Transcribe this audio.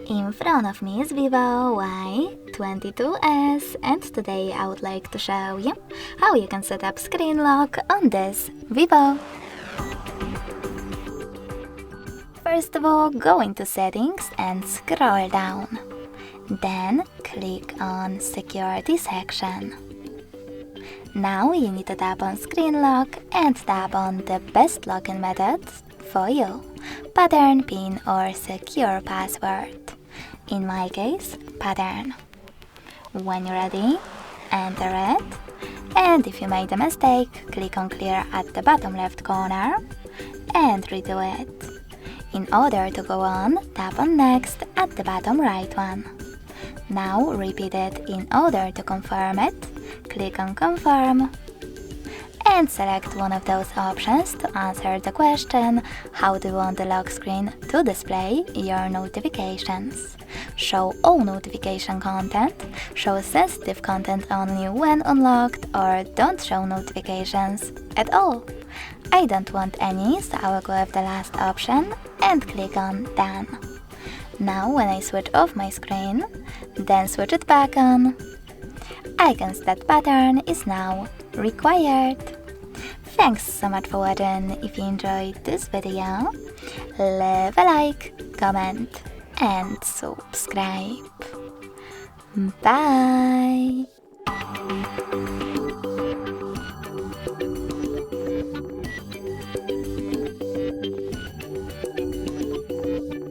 In front of me is VIVO Y22S, and today I would like to show you how you can set up screen lock on this VIVO. First of all, go into settings and scroll down. Then click on security section. Now you need to tap on screen lock and tap on the best login methods for you: pattern, PIN or secure password. In my case, pattern. When you're ready, enter it, and if you made a mistake, click on clear at the bottom left corner and redo it. In order to go on, tap on next at the bottom right one. Now repeat it. In order to confirm it, click on confirm and select one of those options to answer the question: how do you want the lock screen to display your notifications? Show all notification content, show sensitive content only when unlocked, or don't show notifications at all. I don't want any, so I will go with the last option and click on done. Now when I switch off my screen, then switch it back on, I can see that pattern is now required. Thanks so much for watching. If you enjoyed this video, leave a like, comment and subscribe. Bye!